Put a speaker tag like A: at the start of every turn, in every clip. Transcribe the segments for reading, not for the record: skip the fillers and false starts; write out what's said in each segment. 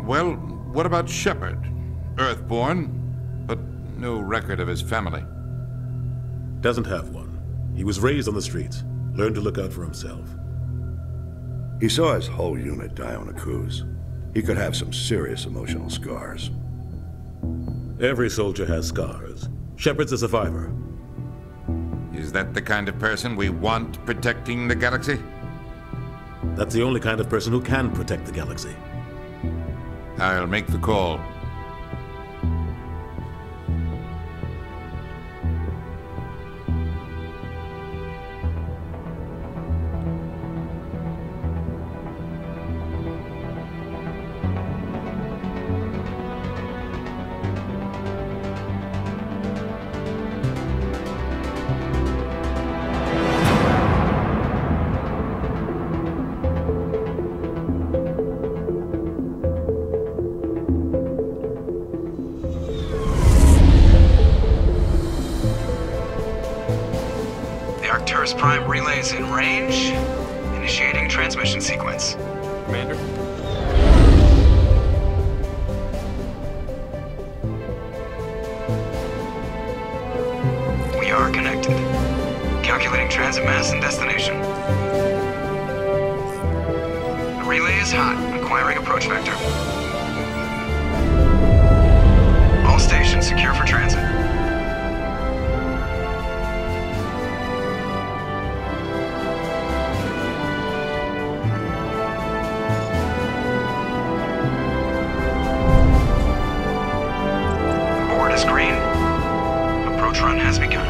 A: Well, what about Shepard? Earthborn, but no record of his family.
B: Doesn't have one. He was raised on the streets. Learned to look out for himself.
C: He saw his whole unit die on a cruise. He could have some serious emotional scars.
B: Every soldier has scars. Shepard's a survivor.
A: Is that the kind of person we want protecting the galaxy?
B: That's the only kind of person who can protect the galaxy.
A: I'll make the call.
D: Prime relays in range. Initiating transmission sequence.
E: Commander?
D: We are connected. Calculating transit mass and destination. The relay is hot. Acquiring approach vector. All stations secure for transit. Green. Approach run has begun.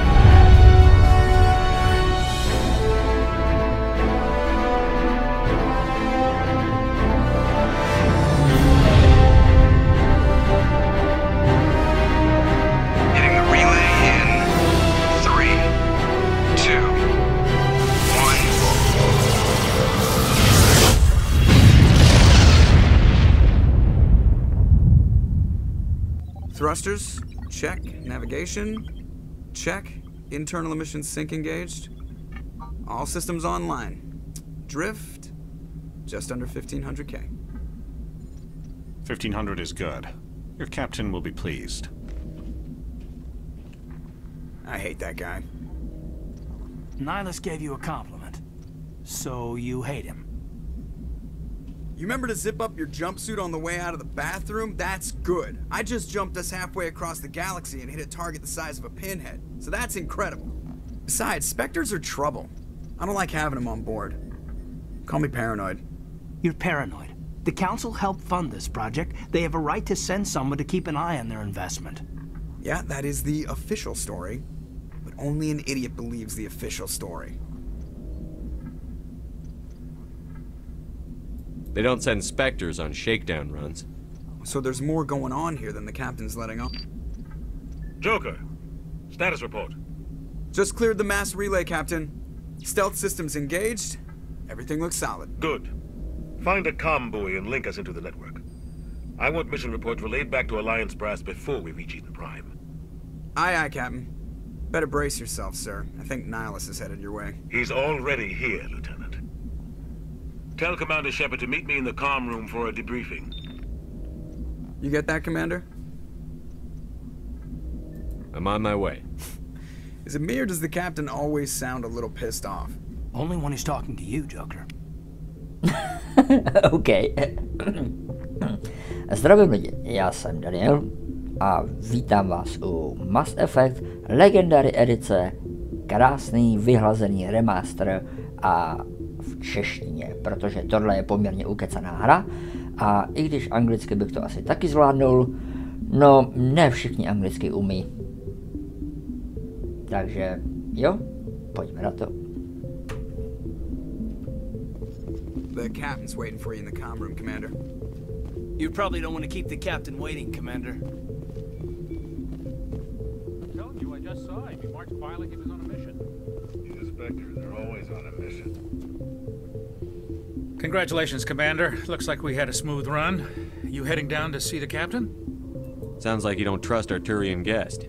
D: Hitting the relay in 3, 2, 1. Thrusters. Check. Navigation. Check. Internal emissions sync engaged. All systems online. Drift. Just under 1500K.
E: 1500 is good. Your captain will be pleased.
D: I hate that guy.
F: Nihilus gave you a compliment. So you hate him.
D: You remember to zip up your jumpsuit on the way out of the bathroom? That's good. I just jumped us halfway across the galaxy and hit a target the size of a pinhead. So that's incredible. Besides, Spectres are trouble. I don't like having them on board. Call me paranoid.
F: You're paranoid. The Council helped fund this project. They have a right to send someone to keep an eye on their investment.
D: Yeah, that is the official story. But only an idiot believes the official story.
G: They don't send Spectres on shakedown runs.
D: So there's more going on here than the captain's letting on.
B: Joker, status report.
D: Just cleared the mass relay, Captain. Stealth systems engaged. Everything looks solid.
B: Good. Find a comm buoy and link us into the network. I want mission reports relayed back to Alliance brass before we reach Eden Prime.
D: Aye, aye, Captain. Better brace yourself, sir. I think Nihilus is headed your way.
B: He's already here, Lieutenant. Tell Commander Shepard to meet me in the comm room for a debriefing.
D: You get that, Commander?
G: I'm on my way.
D: Is it me or does the Captain always sound a little pissed off?
F: Only when he's talking to you, Joker.
H: OK. Zdravím lidi, já jsem Daniel a vítám vás u Mass Effect Legendary edice, krásný vyhlazený remaster a v češtině, protože tohle je poměrně ukecaná hra a i když anglicky bych to asi taky zvládnul, no ne všichni anglicky umí. Takže jo, pojďme na to.
D: The captain's waiting for you in the comm room, Commander.
F: You probably don't want to keep the captain waiting, Commander.
I: I'm telling you, I just saw him. He marched by like he was on a mission.
C: These Spectres are always on a mission.
I: Congratulations, Commander. Looks like we had a smooth run. You heading down to see the captain?
G: Sounds like you don't trust our Turian guest.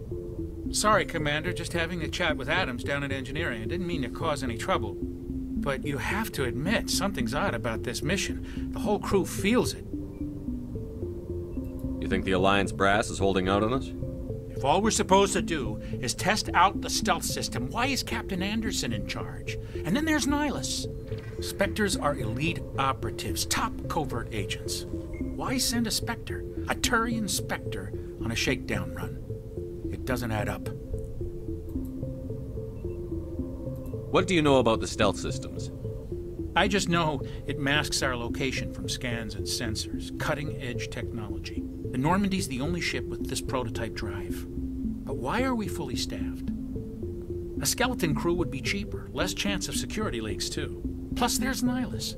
I: Sorry, Commander. Just having a chat with Adams down at engineering. I didn't mean to cause any trouble. But you have to admit, something's odd about this mission. The whole crew feels it.
G: think the Alliance brass is holding out on us?
I: If all we're supposed to do is test out the stealth system, why is Captain Anderson in charge? And then there's Nihilus. Spectres are elite operatives, top covert agents. Why send a Spectre, a Turian Spectre, on a shakedown run? It doesn't add up.
G: What do you know about the stealth systems?
I: I just know it masks our location from scans and sensors. Cutting-edge technology. The Normandy's the only ship with this prototype drive. But why are we fully staffed? A skeleton crew would be cheaper, less chance of security leaks too. Plus there's Nihilus.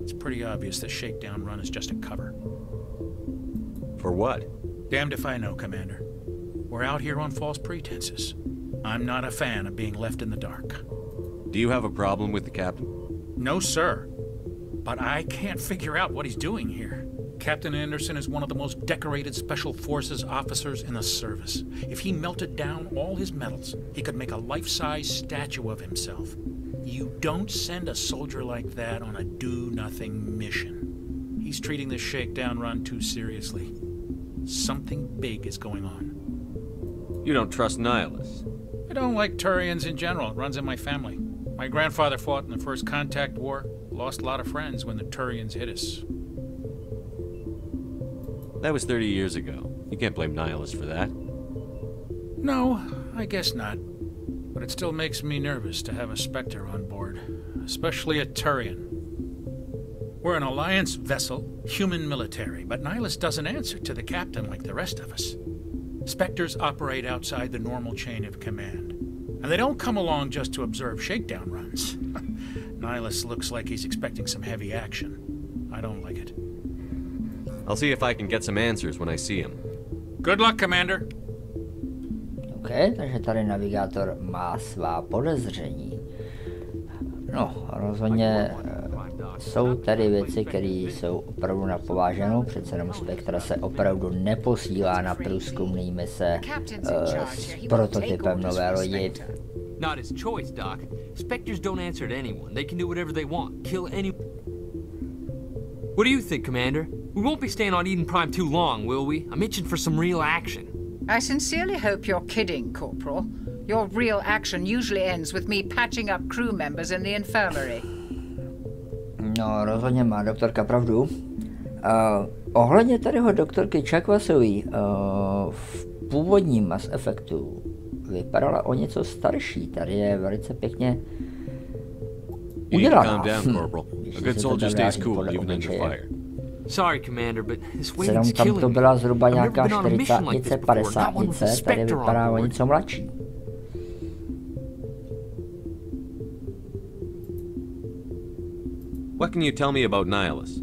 I: It's pretty obvious this shakedown run is just a cover.
G: For what?
I: Damned if I know, Commander. We're out here on false pretenses. I'm not a fan of being left in the dark.
G: Do you have a problem with the captain?
I: No, sir. But I can't figure out what he's doing here. Captain Anderson is one of the most decorated Special Forces officers in the service. If he melted down all his medals, he could make a life-size statue of himself. You don't send a soldier like that on a do-nothing mission. He's treating this shakedown run too seriously. Something big is going on.
G: You don't trust Nihilus?
I: I don't like Turians in general. It runs in my family. My grandfather fought in the First Contact War. Lost a lot of friends when the Turians hit us.
G: That was 30 years ago. You can't blame Nihilus for that.
I: No, I guess not. But it still makes me nervous to have a Spectre on board. Especially a Turian. We're an Alliance vessel, human military, but Nihilus doesn't answer to the captain like the rest of us. Spectres operate outside the normal chain of command. And they don't come along just to observe shakedown runs. Nihilus looks like he's expecting some heavy action. I don't like it.
G: I'll see if I can get some answers when I see him.
I: Good luck, Commander.
H: OK, takže tady navigátor má svá podezření. No, rozhodně jsou tady věci, které jsou opravdu na pováženou. Přece jenom Spectre se opravdu neposílá na průzkumný mise s prototypem nové lodi.
J: Not his choice, Doc. Spectres don't answer to anyone. They can do whatever they want. Kill any... What do you think, Commander? We won't be staying on Eden Prime too long, will we? I'm itching for some real action.
K: I sincerely hope you're kidding, Corporal. Your real action usually ends with me patching up crew members in the infirmary.
H: No, rozhodně má doktorka pravdu. Ohledně tadyho doktorky Chakvasový, v původním Mass Effectu vypadala o něco starší. Tady je velice pěkně udělaná.
J: Sorry, Commander, but this waiting's
H: tam
J: killing
H: to
J: me.
H: byla zhruba
J: I've never
H: nějaká
J: been on a mission like this
H: 40,
J: before, not
H: 50,
J: one with a
H: tady
J: Spectre
H: vypadá
J: on
H: o
J: board.
H: něco mladší.
G: What can you tell me about Nihilus?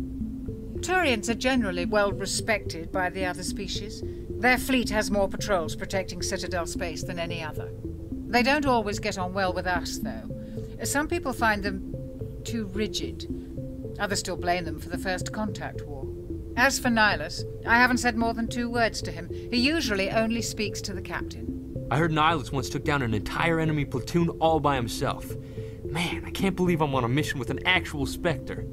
K: Turians are generally well respected by the other species. Their fleet has more patrols protecting Citadel space than any other. They don't always get on well with us, though. Some people find them too rigid. Others still blame them for the First Contact War. As for Nihilus, I haven't said more than 2 words to him. He usually only speaks to the captain.
J: I heard Nihilus once took down an entire enemy platoon all by himself. Man, I can't believe I'm on a mission with an actual Spectre.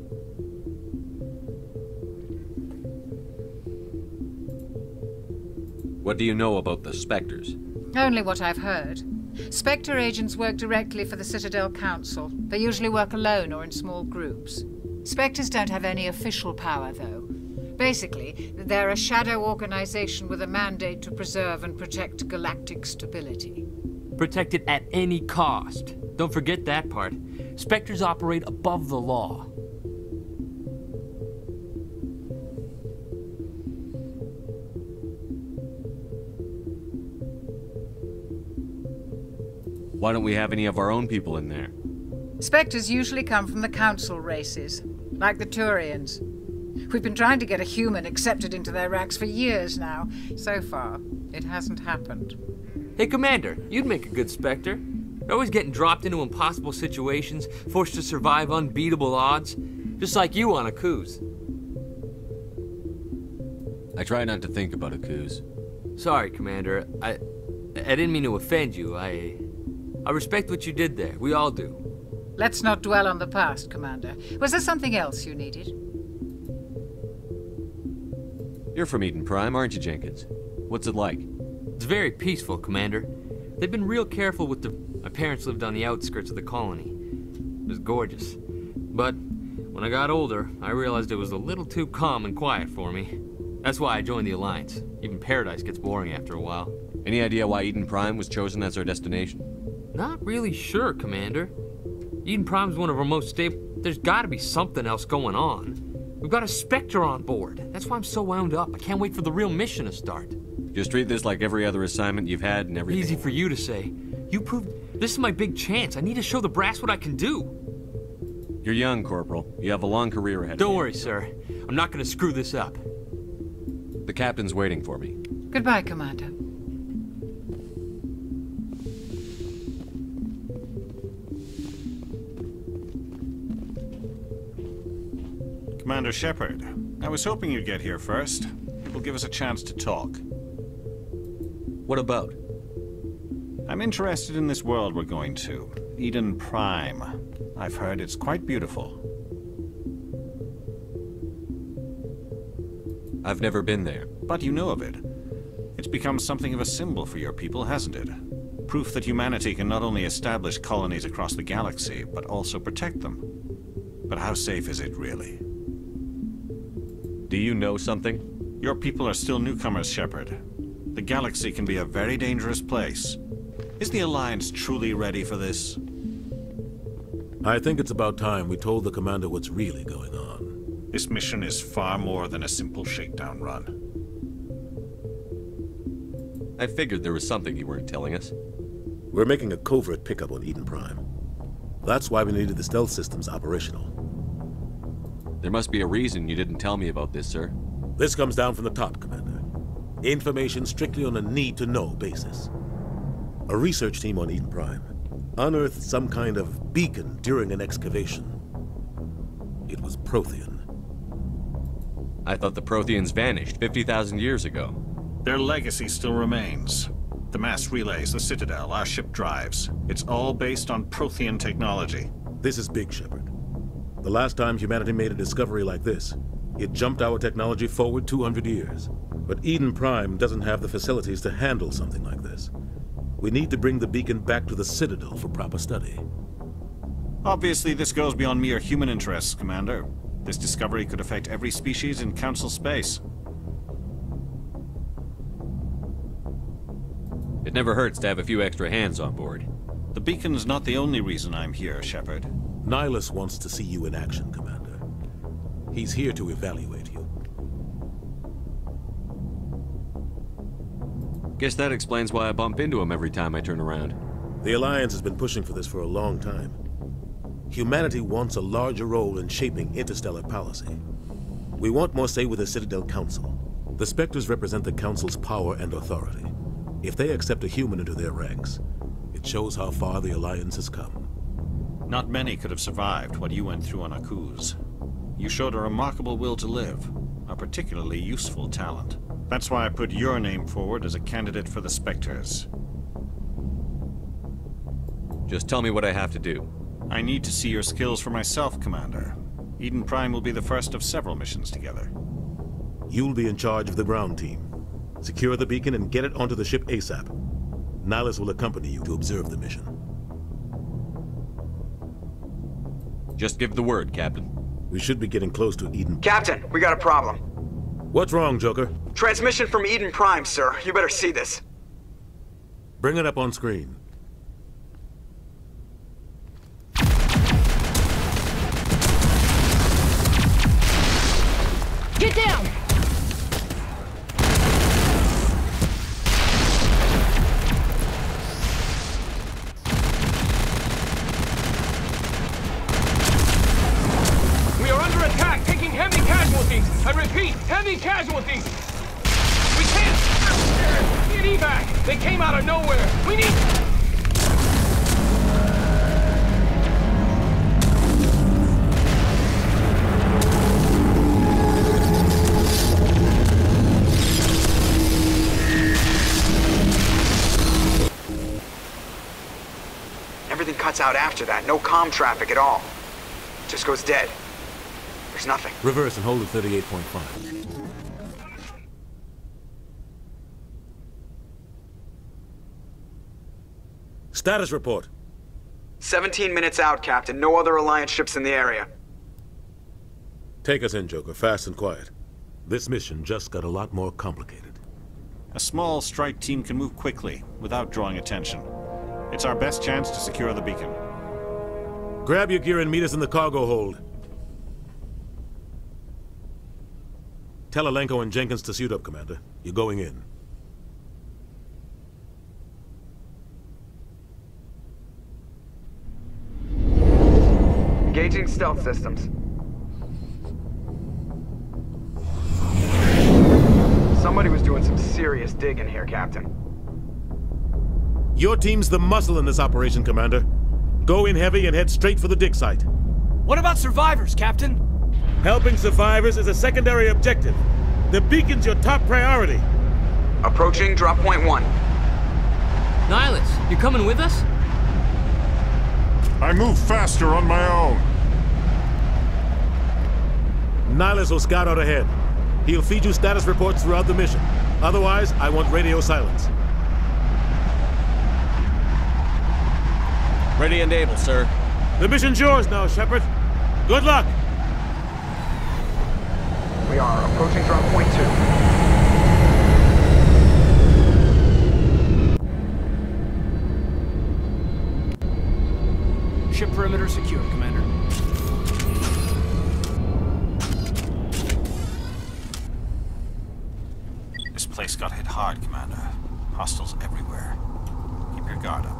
G: What do you know about the Spectres?
K: Only what I've heard. Spectre agents work directly for the Citadel Council. They usually work alone or in small groups. Spectres don't have any official power, though. Basically, they're a shadow organization with a mandate to preserve and protect galactic stability.
J: Protect it at any cost. Don't forget that part. Spectres operate above the law.
G: Why don't we have any of our own people in there?
K: Spectres usually come from the Council races, like the Turians. We've been trying to get a human accepted into their ranks for years now. So far, it hasn't happened.
J: Hey, Commander, you'd make a good Spectre. You're always getting dropped into impossible situations, forced to survive unbeatable odds. Just like you on a cruise.
G: I try not to think about a cruise.
J: Sorry, Commander. I didn't mean to offend you. I respect what you did there. We all do.
K: Let's not dwell on the past, Commander. Was there something else you needed?
G: You're from Eden Prime, aren't you, Jenkins? What's it like?
J: It's very peaceful, Commander. They've been real careful with the... My parents lived on the outskirts of the colony. It was gorgeous. But when I got older, I realized it was a little too calm and quiet for me. That's why I joined the Alliance. Even Paradise gets boring after a while.
G: Any idea why Eden Prime was chosen as our destination?
J: Not really sure, Commander. Eden Prime's one of our most stable... There's gotta be something else going on. We've got a Spectre on board. That's why I'm so wound up. I can't wait for the real mission to start.
G: Just treat this like every other assignment you've had and everything.
J: Easy for you to say. You proved... This is my big chance. I need to show the brass what I can do.
G: You're young, Corporal. You have a long career ahead of you.
J: Don't worry, sir. I'm not gonna screw this up.
G: The captain's waiting for me.
K: Goodbye, Commander.
E: Commander Shepard, I was hoping you'd get here first. It will give us a chance to talk.
G: What about?
E: I'm interested in this world we're going to, Eden Prime. I've heard it's quite beautiful.
G: I've never been there.
E: But you know of it. It's become something of a symbol for your people, hasn't it? Proof that humanity can not only establish colonies across the galaxy, but also protect them. But how safe is it, really?
G: Do you know something?
E: Your people are still newcomers, Shepard. The galaxy can be a very dangerous place. Is the Alliance truly ready for this?
L: I think it's about time we told the Commander what's really going on.
E: This mission is far more than a simple shakedown run.
G: I figured there was something you weren't telling us.
L: We're making a covert pickup on Eden Prime. That's why we needed the stealth systems operational.
G: There must be a reason you didn't tell me about this, sir.
L: This comes down from the top, Commander. Information strictly on a need-to-know basis. A research team on Eden Prime unearthed some kind of beacon during an excavation. It was Prothean.
G: I thought the Protheans vanished 50,000 years ago.
E: Their legacy still remains. The mass relays, the Citadel, our ship drives. It's all based on Prothean technology.
L: This is big, Shepard. The last time humanity made a discovery like this, it jumped our technology forward 200 years. But Eden Prime doesn't have the facilities to handle something like this. We need to bring the beacon back to the Citadel for proper study.
E: Obviously, this goes beyond mere human interests, Commander. This discovery could affect every species in Council space.
G: It never hurts to have a few extra hands on board.
E: The beacon's not the only reason I'm here, Shepard.
L: Nihilus wants to see you in action, Commander. He's here to evaluate you.
G: Guess that explains why I bump into him every time I turn around.
L: The Alliance has been pushing for this for a long time. Humanity wants a larger role in shaping interstellar policy. We want more say with the Citadel Council. The Spectres represent the Council's power and authority. If they accept a human into their ranks, it shows how far the Alliance has come.
E: Not many could have survived what you went through on Akuz. You showed a remarkable will to live, a particularly useful talent. That's why I put your name forward as a candidate for the Spectres.
G: Just tell me what I have to do.
E: I need to see your skills for myself, Commander. Eden Prime will be the first of several missions together.
L: You'll be in charge of the ground team. Secure the beacon and get it onto the ship ASAP. Nihilus will accompany you to observe the mission.
G: Just give the word, Captain.
L: We should be getting close to Eden.
D: Captain, we got a problem.
L: What's wrong, Joker?
D: Transmission from Eden Prime, sir. You better see this.
L: Bring it up on screen.
M: Get down!
N: We are under attack, taking heavy casualties. I repeat, heavy casualties. We can't get evac. They came out of nowhere. We need...
D: Everything cuts out after that. No comm traffic at all. Just goes dead. There's nothing.
L: Reverse and hold at 38.5. Status report.
D: 17 minutes out, Captain. No other Alliance ships in the area.
L: Take us in, Joker, fast and quiet. This mission just got a lot more complicated.
E: A small strike team can move quickly, without drawing attention. It's our best chance to secure the beacon.
L: Grab your gear and meet us in the cargo hold. Tell Alenko and Jenkins to suit up, Commander. You're going in.
D: Engaging stealth systems. Somebody was doing some serious digging here, Captain.
L: Your team's the muscle in this operation, Commander. Go in heavy and head straight for the dig site.
F: What about survivors, Captain?
L: Helping survivors is a secondary objective. The beacon's your top priority.
D: Approaching drop point 1.
J: Nihilus, you coming with us?
A: I move faster on my own.
L: Nihilus will scout out ahead. He'll feed you status reports throughout the mission. Otherwise, I want radio silence.
G: Ready and able, sir.
L: The mission's yours now, Shepard. Good luck!
D: We are approaching drop point 2.
F: Ship perimeter secure, Commander.
E: This place got hit hard, Commander. Hostiles everywhere. Keep your guard up.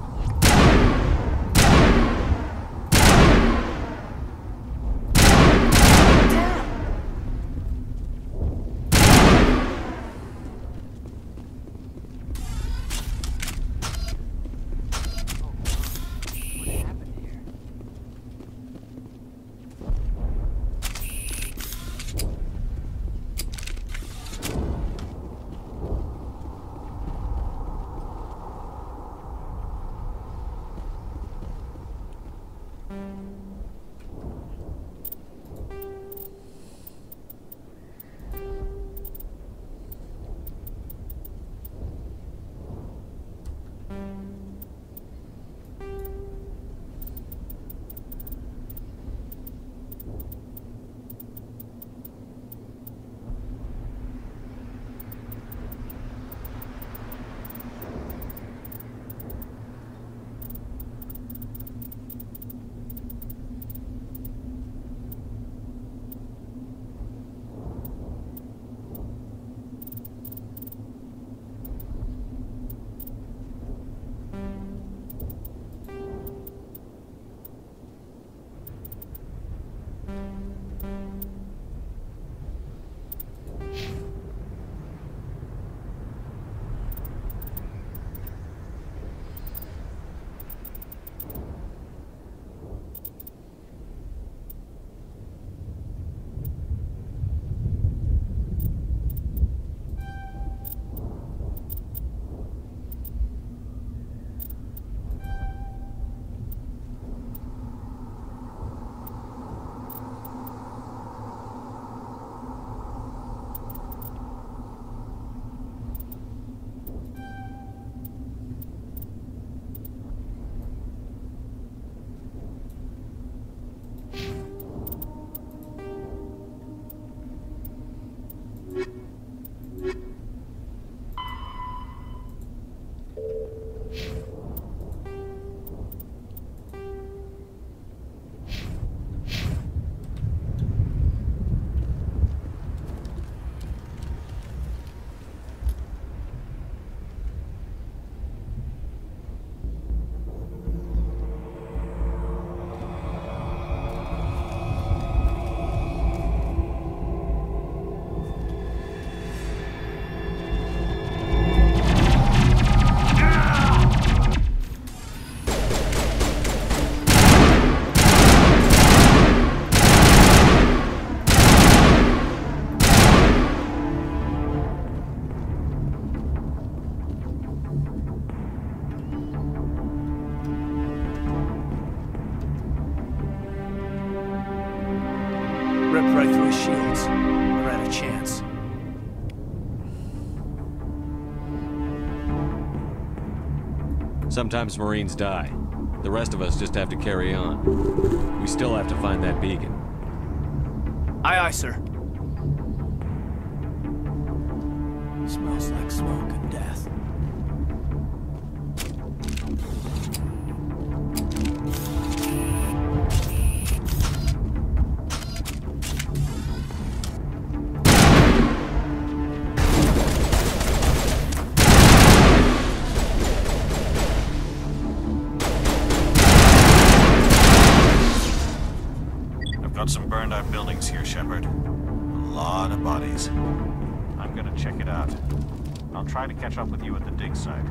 F: Ripped right through his shields. Never had a chance.
G: Sometimes Marines die. The rest of us just have to carry on. We still have to find that beacon.
F: Aye, aye, sir. Smells like smoke and death.
E: Got some burned out buildings here, Shepard. A lot of bodies. I'm gonna check it out. I'll try to catch up with you at the dig site.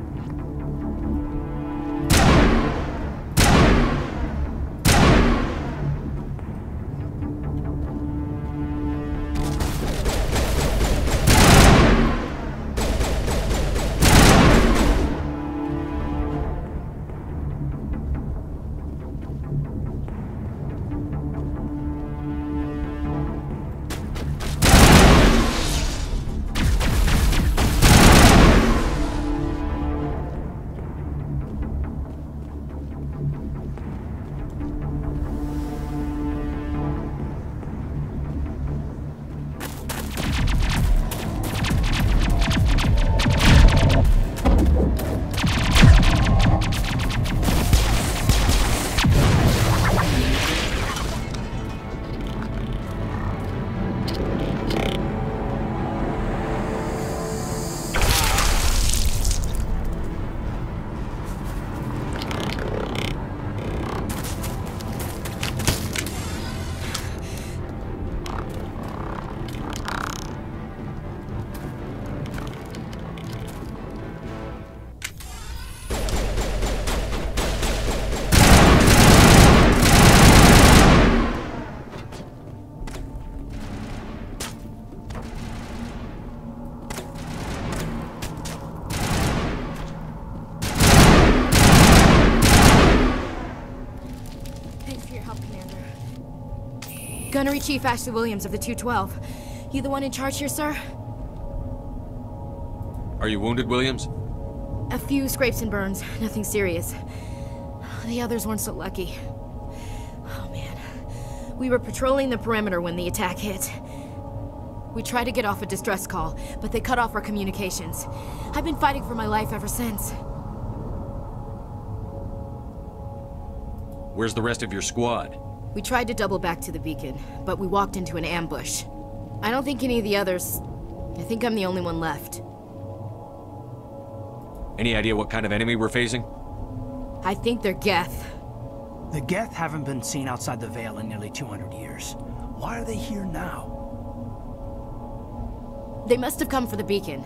M: Gunnery Chief Ashley Williams of the 212. You the one in charge here, sir?
G: Are you wounded, Williams?
M: A few scrapes and burns, nothing serious. The others weren't so lucky. Oh man. We were patrolling the perimeter when the attack hit. We tried to get off a distress call, but they cut off our communications. I've been fighting for my life ever since.
G: Where's the rest of your squad?
M: We tried to double back to the beacon, but we walked into an ambush. I don't think any of the others... I think I'm the only one left.
G: Any idea what kind of enemy we're facing?
M: I think they're Geth.
F: The Geth haven't been seen outside the Veil in nearly 200 years. Why are they here now?
M: They must have come for the beacon.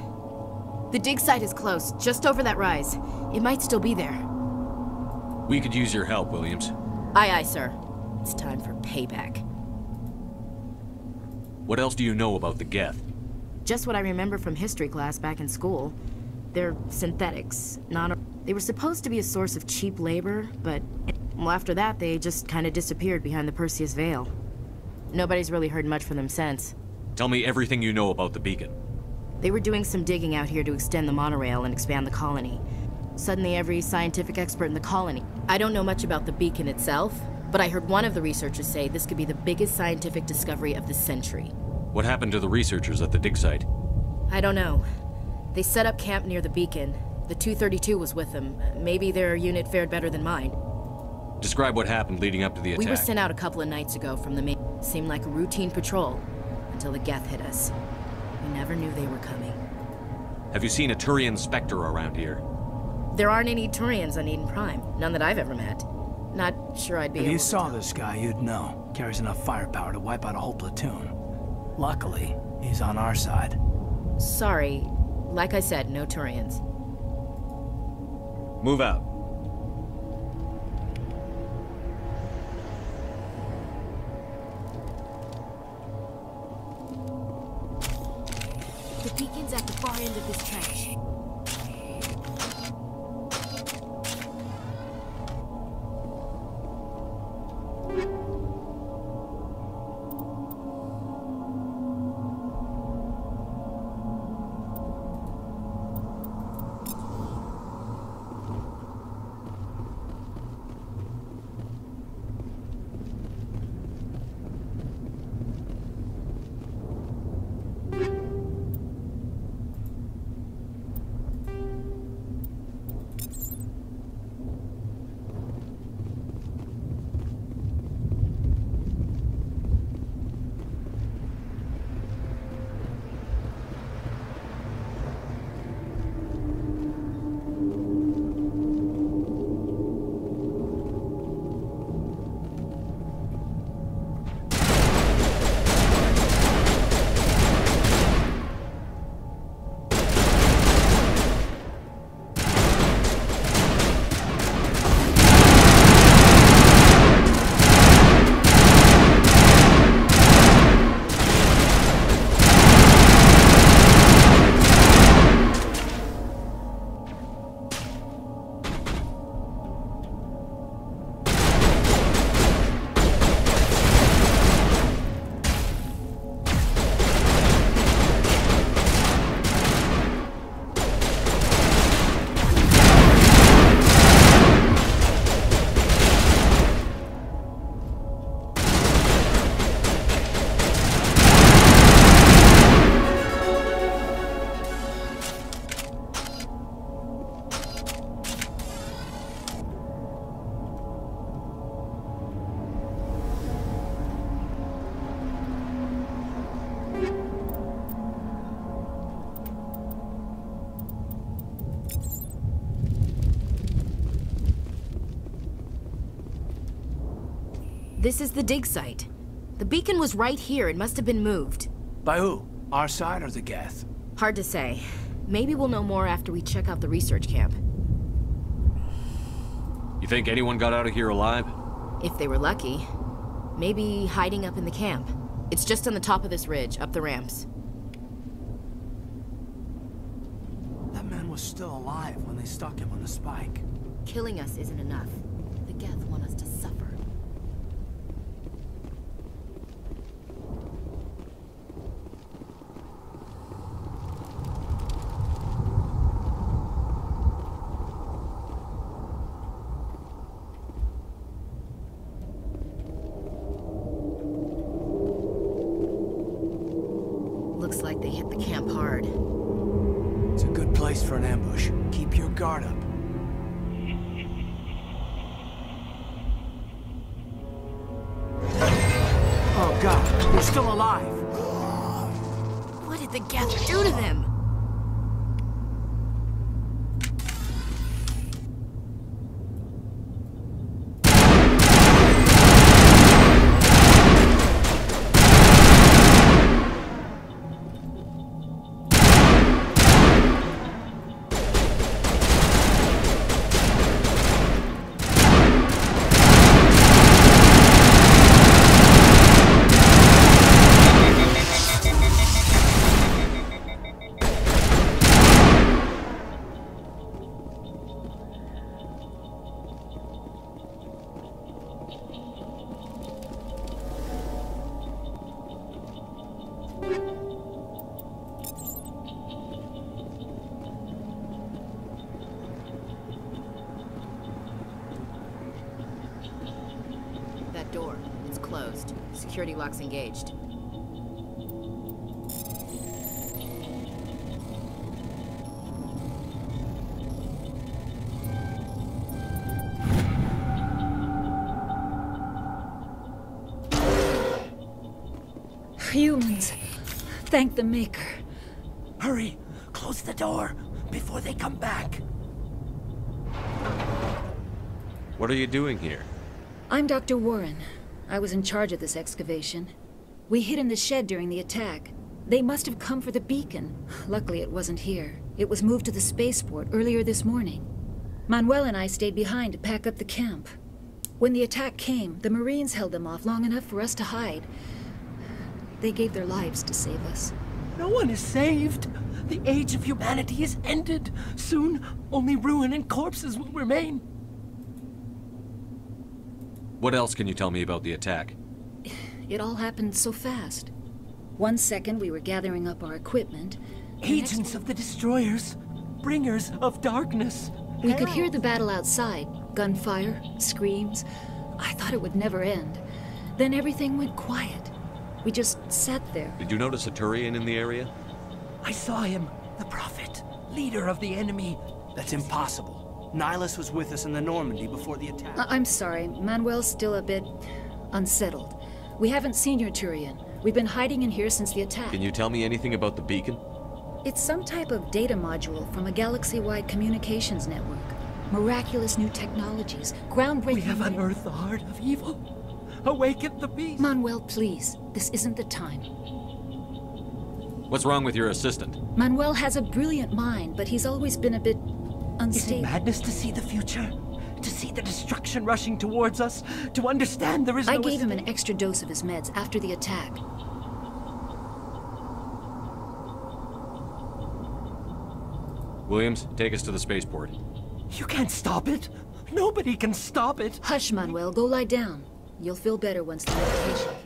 M: The dig site is close, just over that rise. It might still be there.
G: We could use your help, Williams.
M: Aye, aye, sir. It's time for payback.
G: What else do you know about the Geth?
M: Just what I remember from history class back in school. They're synthetics, They were supposed to be a source of cheap labor, but... well, after that, they just kind of disappeared behind the Perseus Veil. Nobody's really heard much from them since.
G: Tell me everything you know about the beacon.
M: They were doing some digging out here to extend the monorail and expand the colony. Suddenly, every scientific expert in the colony... I don't know much about the beacon itself, but I heard one of the researchers say this could be the biggest scientific discovery of the century.
G: What happened to the researchers at the dig site?
M: I don't know. They set up camp near the beacon. The 232 was with them. Maybe their unit fared better than mine.
G: Describe what happened leading up to the attack.
M: We were sent out a couple of nights ago from the main... Seemed like a routine patrol, until the Geth hit us. We never knew they were coming.
G: Have you seen a Turian Spectre around here?
M: There aren't any Turians on Eden Prime. None that I've ever met. Not sure I'd be able to...
F: If you saw this guy, you'd know. Carries enough firepower to wipe out a whole platoon. Luckily, he's on our side.
M: Sorry. Like I said, no Turians.
G: Move out.
M: The beacon's at the far end of this trench. This is the dig site. The beacon was right here. It must have been moved.
F: By who? Our side or the Geth?
M: Hard to say. Maybe we'll know more after we check out the research camp.
G: You think anyone got out of here alive?
M: If they were lucky. Maybe hiding up in the camp. It's just on the top of this ridge, up the ramps.
F: That man was still alive when they stuck him on the spike.
M: Killing us isn't enough. The Geth want us to suffer. Looks like they hit the camp hard.
F: It's a good place for an ambush. Keep your guard up. Oh god, they're still alive!
M: What did the Geth do to them? That door, it's closed. Security lock's engaged.
O: Humans. Thank the Maker.
F: Hurry! Close the door before they come back.
G: What are you doing here?
O: I'm Dr. Warren. I was in charge of this excavation. We hid in the shed during the attack. They must have come for the beacon. Luckily, it wasn't here. It was moved to the spaceport earlier this morning. Manuel and I stayed behind to pack up the camp. When the attack came, the Marines held them off long enough for us to hide. They gave their lives to save us.
F: No one is saved. The age of humanity is ended. Soon, only ruin and corpses will remain.
G: What else can you tell me about the attack?
O: It all happened so fast. 1 second we were gathering up our equipment.
F: Agents of the destroyers, bringers of darkness.
O: We could hear the battle outside. Gunfire, screams. I thought it would never end. Then everything went quiet. We just sat there.
G: Did you notice a Turian in the area?
F: I saw him, the Prophet, leader of the enemy. That's impossible. Nihilus was with us in the Normandy before the attack.
O: I'm sorry, Manuel's still a bit unsettled. We haven't seen your Turian. We've been hiding in here since the attack.
G: Can you tell me anything about the beacon?
O: It's some type of data module from a galaxy-wide communications network. Miraculous new technologies, groundbreaking...
F: We have unearthed the heart of evil. Awaken the beast.
O: Manuel, please. This isn't the time.
G: What's wrong with your assistant?
O: Manuel has a brilliant mind, but he's always been a bit unstable.
F: Is it madness to see the future? To see the destruction rushing towards us? To understand there is no...
O: I gave him an extra dose of his meds after the attack.
G: Williams, take us to the spaceport.
F: You can't stop it. Nobody can stop it.
O: Hush, Manuel. Go lie down. You'll feel better once the medication kicks.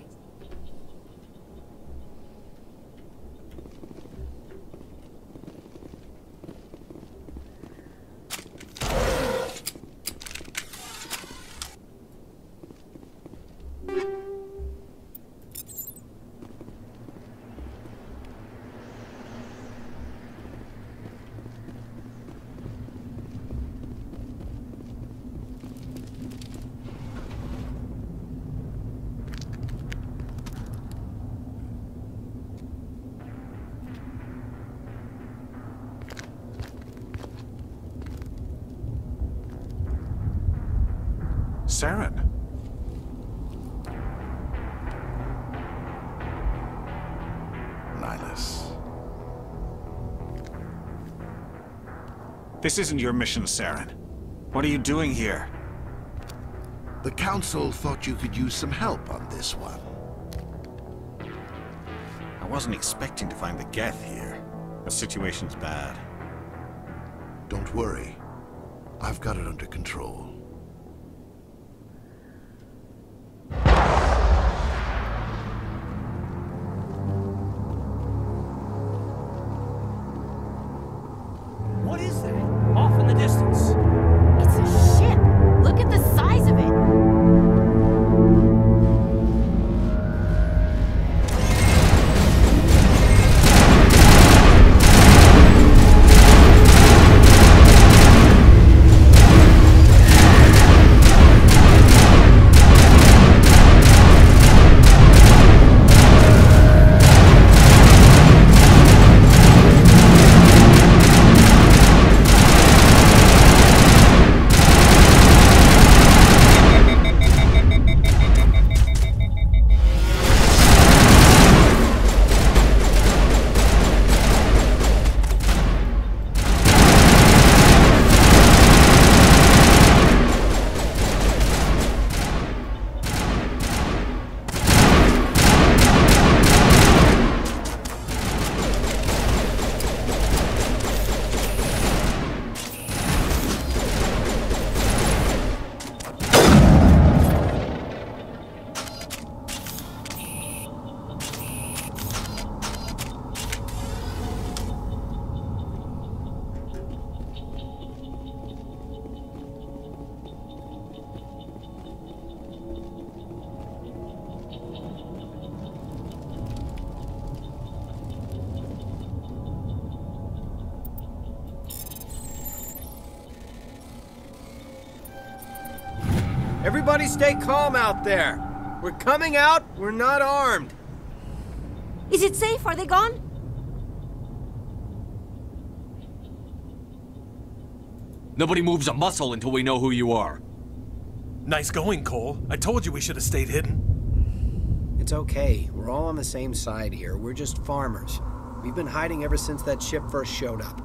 A: Saren.
P: Nihilus.
E: This isn't your mission, Saren. What are you doing here?
P: The Council thought you could use some help on this one.
E: I wasn't expecting to find the Geth here. The situation's bad.
P: Don't worry. I've got it under control.
F: What is that? Off in the distance.
M: It's a ship. Look at the size of it.
Q: Everybody stay calm out there. We're coming out, we're not armed.
M: Is it safe? Are they gone?
G: Nobody moves a muscle until we know who you are.
R: Nice going, Cole. I told you we should have stayed hidden.
Q: It's okay. We're all on the same side here. We're just farmers. We've been hiding ever since that ship first showed up.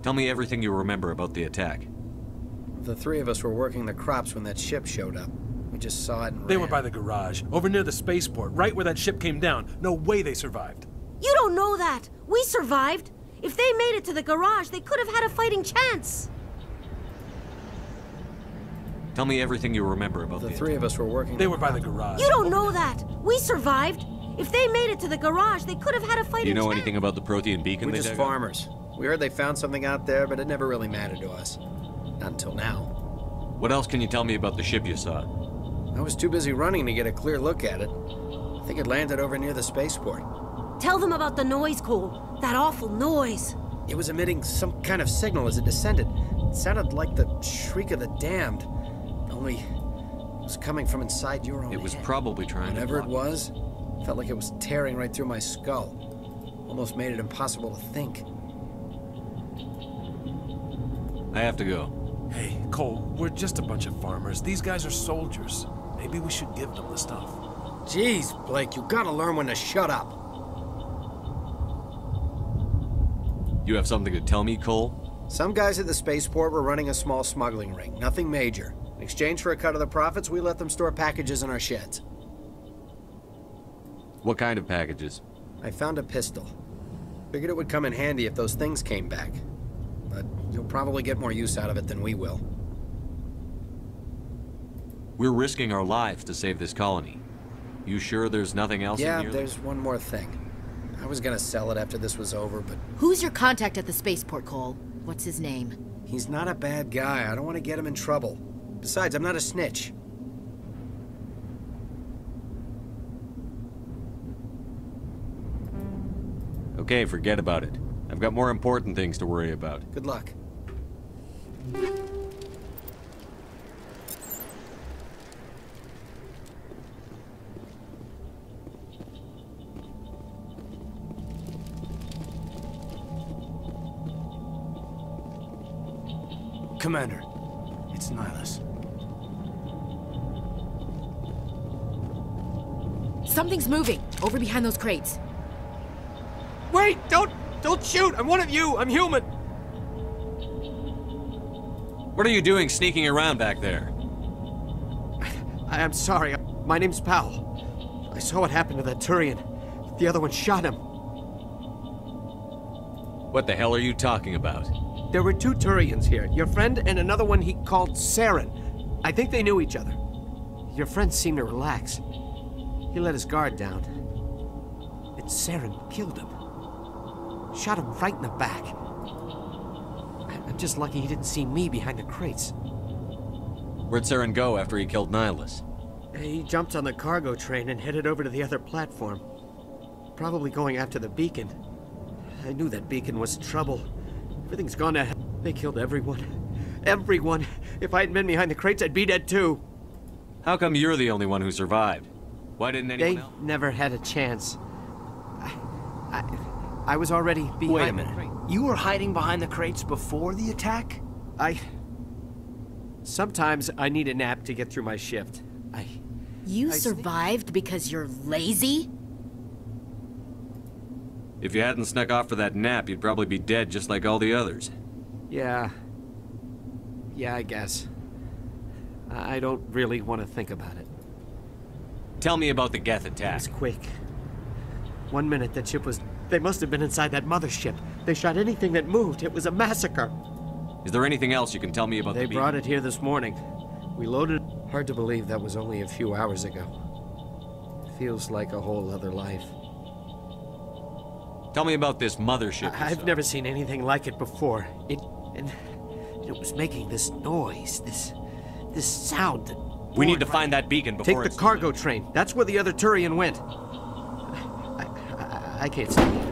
G: Tell me everything you remember about the attack.
Q: The three of us were working the crops when that ship showed up. We just saw it and
R: They
Q: ran.
R: were by the garage, over near the spaceport, right where that ship came down. No way they survived.
M: You don't know that. We survived. If they made it to the garage, they could have had a fighting chance.
G: Tell me everything you remember about
Q: The three of us were working.
R: They were by the garage.
M: You don't know that. We survived. If they made it to the garage, they could have had a fighting
G: Do you know
M: chance.
G: anything about the Prothean beacon
Q: We're
G: they
Q: just
G: dug up?
Q: farmers. We heard they found something out there, but it never really mattered to us. Not until now.
G: What else can you tell me about the ship you saw?
Q: I was too busy running to get a clear look at it. I think it landed over near the spaceport.
M: Tell them about the noise, Cole. That awful noise.
Q: It was emitting some kind of signal as it descended. It sounded like the shriek of the damned. Only it was coming from inside your own
G: It was
Q: head.
G: probably trying
Q: Whatever
G: to
Q: it was, felt like it was tearing right through my skull. Almost made it impossible to think.
G: I have to go.
R: Hey, Cole, we're just a bunch of farmers. These guys are soldiers. Maybe we should give them the stuff.
Q: Jeez, Blake, you gotta learn when to shut up.
G: You have something to tell me, Cole?
Q: Some guys at the spaceport were running a small smuggling ring, nothing major. In exchange for a cut of the profits, we let them store packages in our sheds.
G: What kind of packages?
Q: I found a pistol. Figured it would come in handy if those things came back. But you'll probably get more use out of it than we will.
G: We're risking our lives to save this colony. You sure there's nothing else in
Q: Yeah,
G: here?
Q: there's one more thing. I was gonna sell it after this was over, but
S: Who's your contact at the spaceport, Cole? What's his name?
Q: he's not a bad guy. I don't want to get him in trouble. Besides, I'm not a snitch.
G: Okay, forget about it. I've got more important things to worry about.
Q: Good luck.
F: Commander, it's Nihilus.
S: Something's moving, over behind those crates.
Q: Wait! Don't shoot! I'm one of you! I'm human!
G: What are you doing sneaking around back there?
Q: I'm sorry. My name's Powell. I saw what happened to that Turian. The other one shot him.
G: What the hell are you talking about?
Q: There were 2 Turians here. Your friend and another one he called Saren. I think they knew each other. Your friend seemed to relax. He let his guard down. And Saren killed him. Shot him right in the back. I'm just lucky he didn't see me behind the crates.
G: Where'd Saren go after he killed Nihilus?
Q: He jumped on the cargo train and headed over to the other platform. Probably going after the beacon. I knew that beacon was trouble. Everything's gone to hell. They killed everyone. Everyone. If I hadn't been behind the crates, I'd be dead too.
G: How come you're the only one who survived? Why didn't anyone else?
Q: They never had a chance. I was already behind.
F: Wait a minute. You were hiding behind the crates before the attack?
Q: Sometimes I need a nap to get through my shift.
S: You survived because you're lazy?
G: If you hadn't snuck off for that nap, you'd probably be dead just like all the others.
Q: Yeah, I guess. I don't really want to think about it.
G: Tell me about the Geth attack.
Q: It was quick. 1 minute that ship was... They must have been inside that mothership. They shot anything that moved. It was a massacre.
G: Is there anything else you can tell me about the beacon?
Q: They brought it here this morning. We loaded... Hard to believe that was only a few hours ago. Feels like a whole other life.
G: Tell me about this mothership.
Q: I've never seen anything like it before. It was making this noise, this sound.
G: We need to find that beacon before
Q: Take the cargo train. That's where the other Turian went. I can't see it.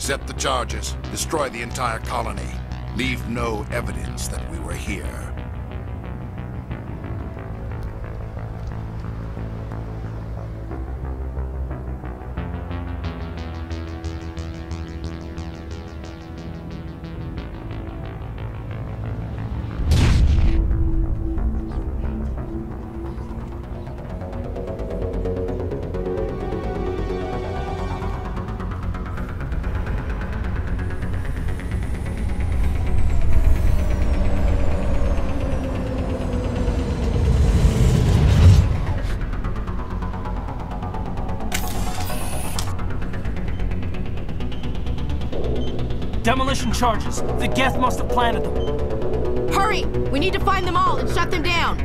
P: Set the charges. Destroy the entire colony. Leave no evidence that we were here.
F: Demolition charges. The Geth must have planted them.
S: Hurry! We need to find them all and shut them down.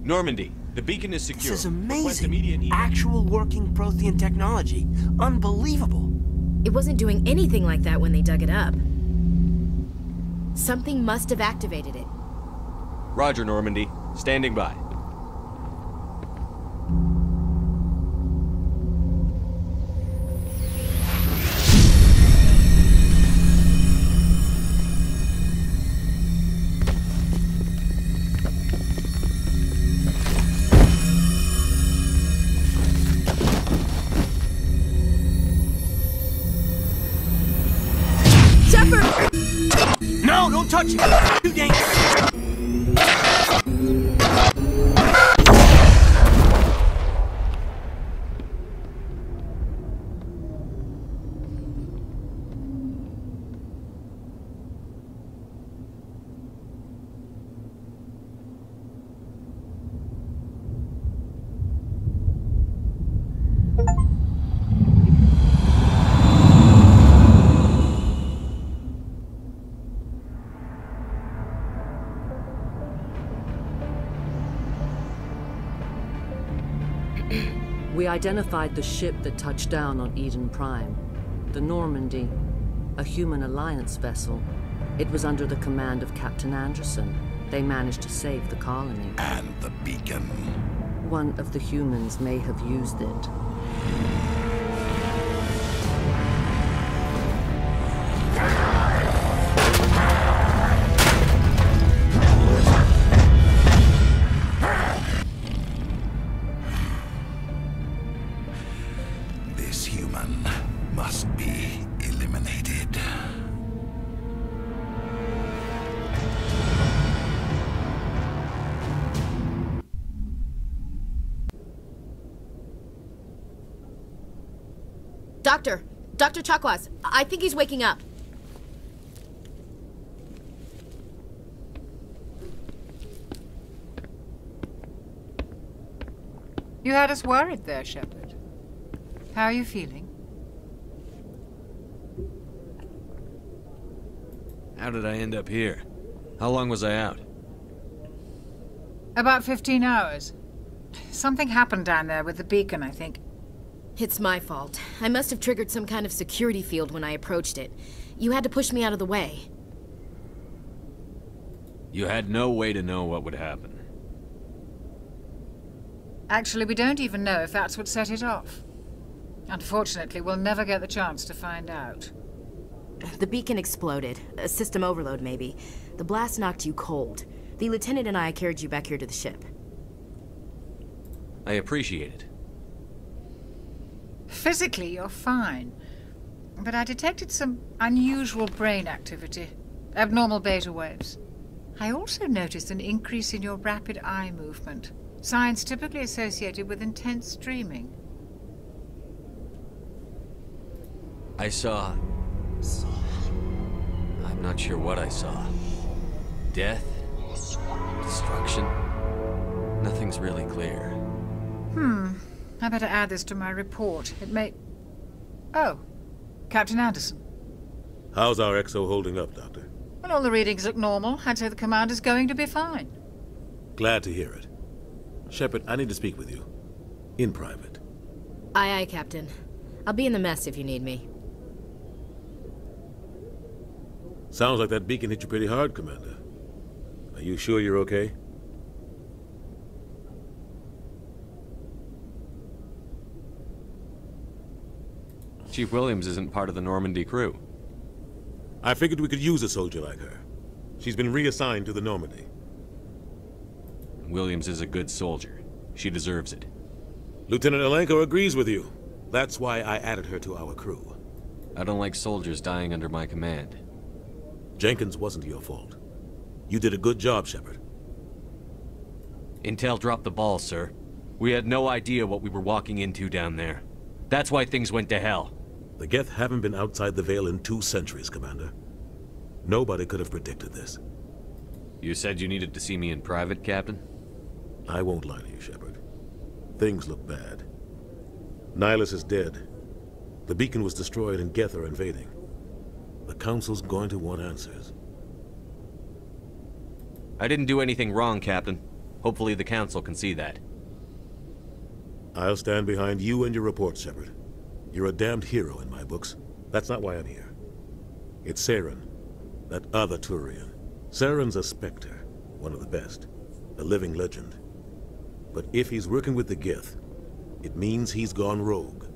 G: Normandy, the beacon is secure.
Q: This is
G: Request
Q: amazing.
G: immediate
Q: Actual working Prothean technology. Unbelievable.
M: It wasn't doing anything like that when they dug it up. Something must have activated it.
G: Roger, Normandy. Standing by.
Q: No, don't touch it! Too dangerous!
T: We identified the ship that touched down on Eden Prime. The Normandy, a human alliance vessel. It was under the command of Captain Anderson. They managed to save the colony.
P: And the beacon.
T: One of the humans may have used it.
P: This human must be eliminated.
M: Dr. Chakwas, I think he's waking up.
K: You had us worried there, Shepard. How are you feeling?
G: How did I end up here? How long was I out?
K: About 15 hours. Something happened down there with the beacon, I think.
M: It's my fault. I must have triggered some kind of security field when I approached it. You had to push me out of the way.
G: You had no way to know what would happen.
K: Actually, we don't even know if that's what set it off. Unfortunately, we'll never get the chance to find out.
M: The beacon exploded. A system overload, maybe. The blast knocked you cold. The lieutenant and I carried you back here to the ship.
G: I appreciate it.
K: Physically, you're fine. But I detected some unusual brain activity. Abnormal beta waves. I also noticed an increase in your rapid eye movement. Signs typically associated with intense dreaming.
G: I saw... I'm not sure what I saw. Death? Destruction? Nothing's really clear.
K: I better add this to my report. It may... Oh, Captain Anderson.
L: How's our XO holding up, Doctor?
K: Well, all the readings look normal. I'd say the commander's going to be fine.
L: Glad to hear it. Shepard, I need to speak with you. In private.
M: Aye, aye, Captain. I'll be in the mess if you need me.
L: Sounds like that beacon hit you pretty hard, Commander. Are you sure you're okay?
G: Chief Williams isn't part of the Normandy crew.
L: I figured we could use a soldier like her. She's been reassigned to the Normandy.
G: Williams is a good soldier. She deserves it.
L: Lieutenant Alenko agrees with you. That's why I added her to our crew.
G: I don't like soldiers dying under my command.
L: Jenkins wasn't your fault. You did a good job, Shepard.
G: Intel dropped the ball, sir. We had no idea what we were walking into down there. That's why things went to hell.
L: The Geth haven't been outside the Veil in 2 centuries, Commander. Nobody could have predicted this.
G: You said you needed to see me in private, Captain?
L: I won't lie to you, Shepard. Things look bad. Nihilus is dead. The beacon was destroyed and Geth are invading. The Council's going to want answers.
G: I didn't do anything wrong, Captain. Hopefully the Council can see that.
L: I'll stand behind you and your report, Shepard. You're a damned hero in my books. That's not why I'm here. It's Saren, that other Turian. Saren's a Spectre, one of the best, a living legend. But if he's working with the Gith, it means he's gone rogue.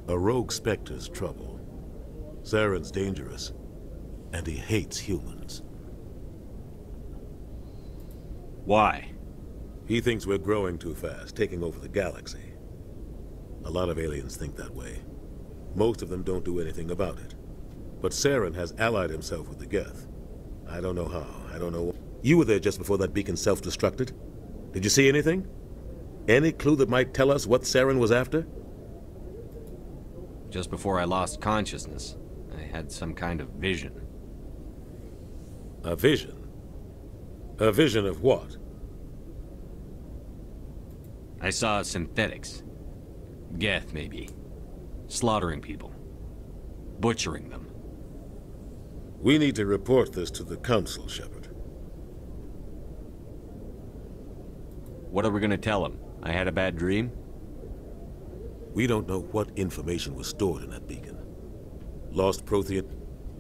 L: A rogue Spectre's trouble. Saren's dangerous, and he hates humans.
G: Why?
L: He thinks we're growing too fast, taking over the galaxy. A lot of aliens think that way. Most of them don't do anything about it. But Saren has allied himself with the Geth. I don't know how, I don't know. You were there just before that beacon self-destructed. Did you see anything? Any clue that might tell us what Saren was after?
G: Just before I lost consciousness, I had some kind of vision.
L: A vision? A vision of what?
G: I saw synthetics. Geth, maybe. Slaughtering people. Butchering them.
L: We need to report this to the Council, Shepard.
G: What are we gonna tell them? I had a bad dream?
L: We don't know what information was stored in that beacon. Lost Prothean,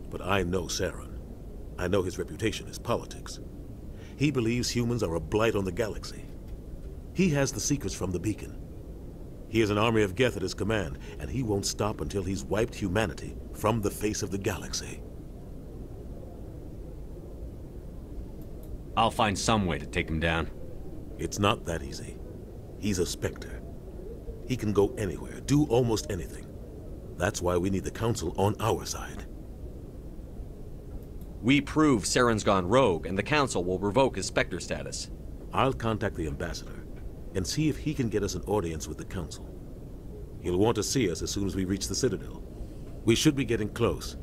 L: but I know Saren. I know his reputation is politics. He believes humans are a blight on the galaxy. He has the secrets from the beacon. He has an army of Geth at his command, and he won't stop until he's wiped humanity from the face of the galaxy.
G: I'll find some way to take him down.
L: It's not that easy. He's a Spectre. He can go anywhere, do almost anything. That's why we need the Council on our side.
G: We prove Saren's gone rogue, and the Council will revoke his Spectre status.
L: I'll contact the Ambassador and see if he can get us an audience with the Council. He'll want to see us as soon as we reach the Citadel. We should be getting close.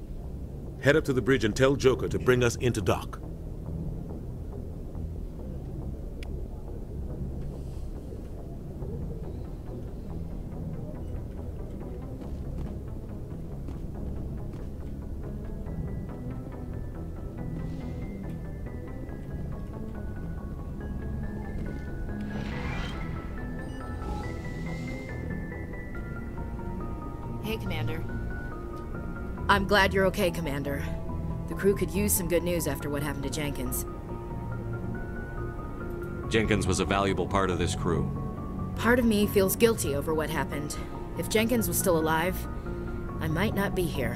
L: Head up to the bridge and tell Joker to bring us into dock.
M: Hey, Commander. I'm glad you're okay, Commander. The crew could use some good news after what happened to Jenkins.
G: Jenkins was a valuable part of this crew.
M: Part of me feels guilty over what happened. If Jenkins was still alive, I might not be here.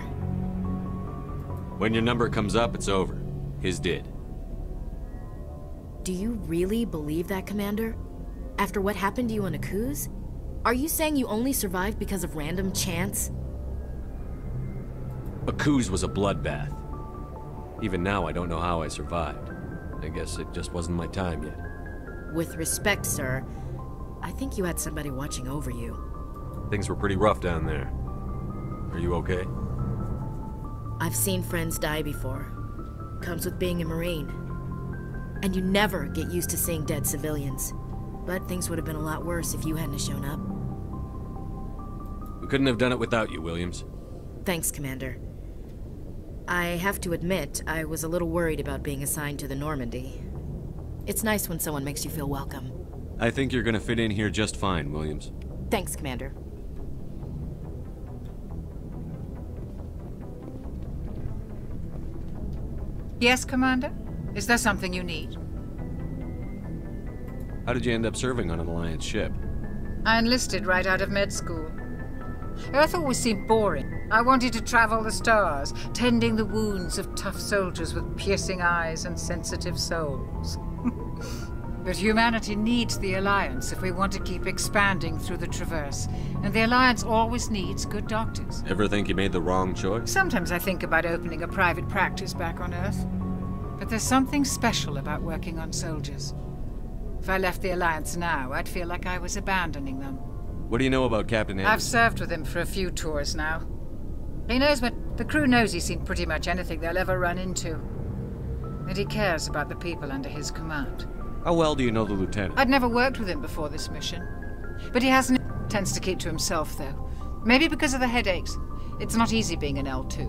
G: When your number comes up, it's over. His did.
M: Do you really believe that, Commander? After what happened to you on Akuz? Are you saying you only survived because of random chance?
G: Akuz was a bloodbath. Even now, I don't know how I survived. I guess it just wasn't my time yet.
M: With respect, sir, I think you had somebody watching over you.
G: Things were pretty rough down there. Are you okay?
M: I've seen friends die before. Comes with being a Marine. And you never get used to seeing dead civilians. But things would have been a lot worse if you hadn't shown up.
G: We couldn't have done it without you, Williams.
M: Thanks, Commander. I have to admit, I was a little worried about being assigned to the Normandy. It's nice when someone makes you feel welcome.
G: I think you're gonna fit in here just fine, Williams.
M: Thanks, Commander.
K: Yes, Commander? Is there something you need?
G: How did you end up serving on an Alliance ship?
K: I enlisted right out of med school. Earth always seemed boring. I wanted to travel the stars, tending the wounds of tough soldiers with piercing eyes and sensitive souls. But humanity needs the Alliance if we want to keep expanding through the Traverse, and the Alliance always needs good doctors.
G: Ever think you made the wrong choice?
K: Sometimes I think about opening a private practice back on Earth. But there's something special about working on soldiers. If I left the Alliance now, I'd feel like I was abandoning them.
G: What do you know about Captain Anderson?
K: I've served with him for a few tours now. He knows what the crew knows. He's seen pretty much anything they'll ever run into. And he cares about the people under his command.
G: How well do you know the Lieutenant?
K: I'd never worked with him before this mission. But he tends to keep to himself, though. Maybe because of the headaches. It's not easy being an L2.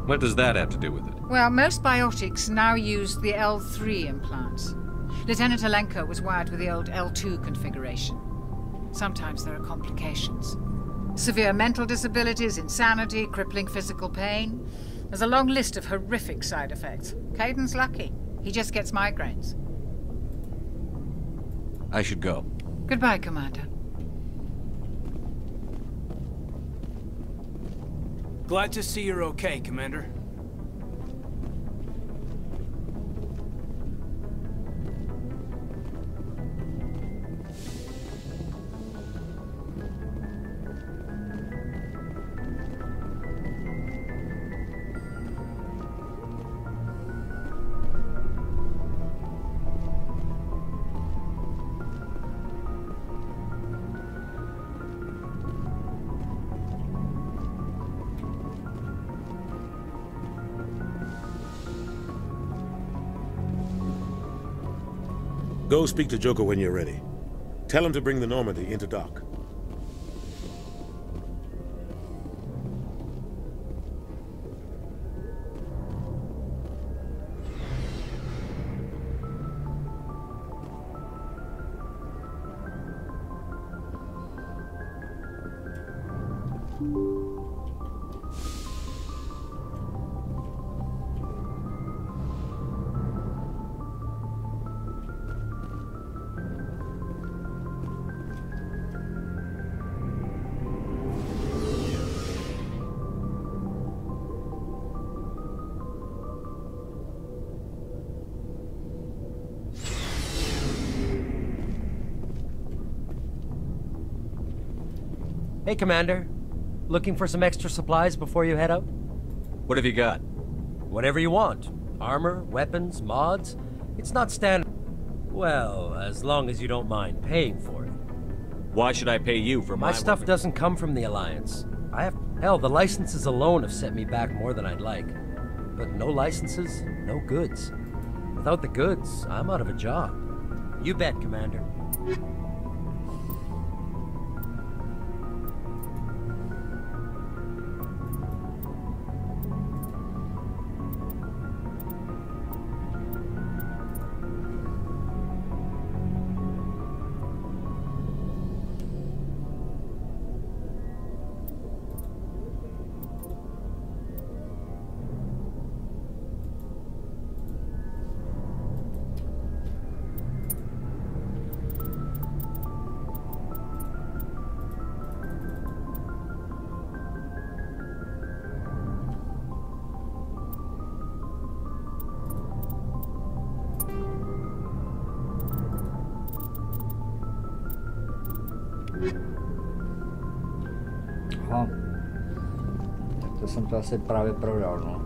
G: What does that have to do with it?
K: Well, most biotics now use the L3 implants. Lieutenant Alenko was wired with the old L2 configuration. Sometimes there are complications. Severe mental disabilities, insanity, crippling physical pain. There's a long list of horrific side effects. Caden's lucky. He just gets migraines.
E: I should go.
K: Goodbye, Commander.
F: Glad to see you're okay, Commander.
L: Go speak to Joker when you're ready. Tell him to bring the Normandy into dock.
U: Hey, Commander. Looking for some extra supplies before you head out?
E: What have you got?
U: Whatever you want. Armor, weapons, mods. It's not standard. Well, as long as you don't mind paying for it.
E: Why should I pay you for
U: My stuff doesn't come from the Alliance. Hell, the licenses alone have set me back more than I'd like. But no licenses, no goods. Without the goods, I'm out of a job. You bet, Commander.
H: Aha. Tak to jsem to asi právě prodal, no.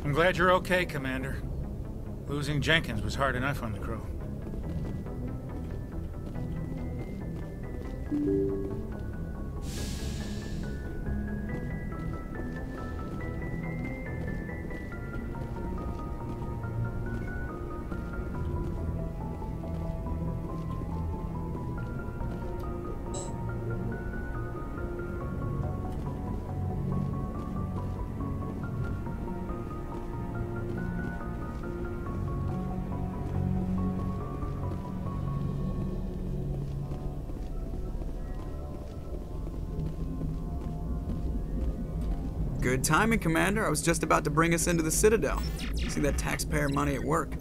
I: I'm glad you're okay, Commander. Losing Jenkins was hard enough on the crew.
D: Good timing, Commander. I was just about to bring us into the Citadel. See that taxpayer money at work.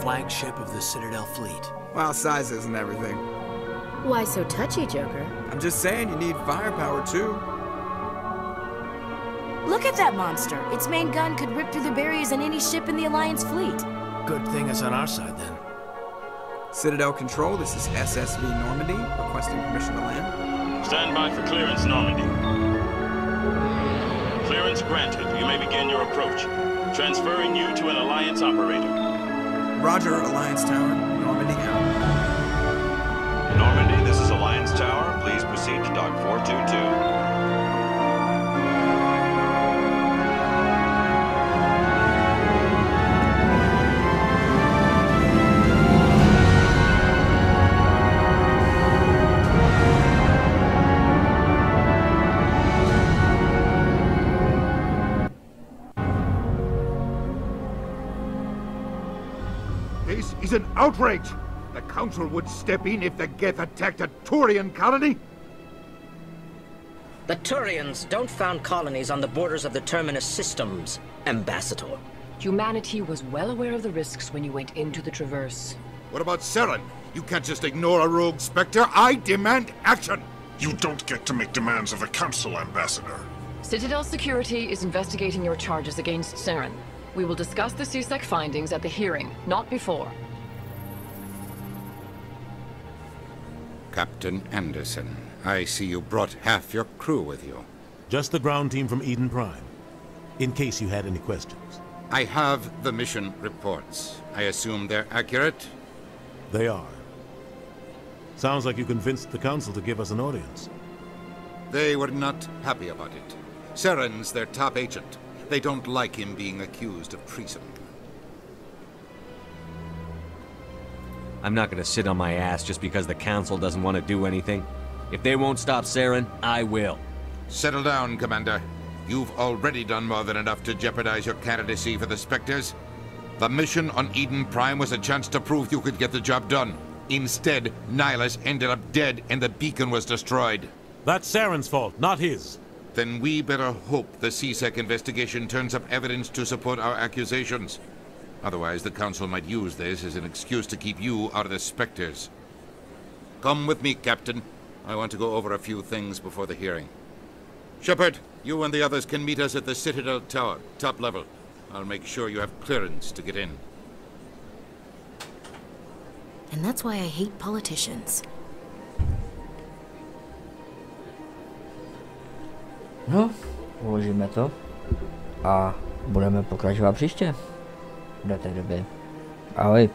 Q: Flagship of the Citadel fleet.
D: Well, size isn't everything.
S: Why so touchy, Joker?
D: I'm just saying you need firepower, too.
S: Look at that monster. Its main gun could rip through the barriers in any ship in the Alliance fleet.
Q: Good thing it's on our side, then.
D: Citadel Control, this is SSV Normandy, requesting permission to land.
B: Stand by for clearance, Normandy. Clearance granted. You may begin your approach. Transferring you to an Alliance operator.
D: Roger, Alliance Tower. Normandy out.
B: Normandy, this is Alliance Tower. Please proceed to Dock 422.
V: This is an outrage! The Council would step in if the Geth attacked a Turian colony?
W: The Turians don't found colonies on the borders of the Terminus systems, Ambassador.
X: Humanity was well aware of the risks when you went into the Traverse.
V: What about Saren? You can't just ignore a rogue Spectre. I demand action!
Y: You don't get to make demands of the Council, Ambassador.
X: Citadel Security is investigating your charges against Saren. We will discuss the CSEC findings at the hearing, not before.
A: Captain Anderson, I see you brought half your crew with you.
L: Just the ground team from Eden Prime, in case you had any questions.
A: I have the mission reports. I assume they're accurate?
L: They are. Sounds like you convinced the Council to give us an audience.
A: They were not happy about it. Saren's their top agent. They don't like him being accused of treason.
G: I'm not gonna sit on my ass just because the Council doesn't want to do anything. If they won't stop Saren, I will.
A: Settle down, Commander. You've already done more than enough to jeopardize your candidacy for the Spectres. The mission on Eden Prime was a chance to prove you could get the job done. Instead, Nihilus ended up dead and the beacon was destroyed.
L: That's Saren's fault, not his.
A: Then we better hope the CSEC investigation turns up evidence to support our accusations. Otherwise, the Council might use this as an excuse to keep you out of the Spectres. Come with me, Captain. I want to go over a few things before the hearing. Shepard, you and the others can meet us at the Citadel Tower, top level. I'll make sure you have clearance to get in.
S: And that's why I hate politicians.
H: No, uložíme to a budeme pokračovat příště. Do té doby. Ahoj.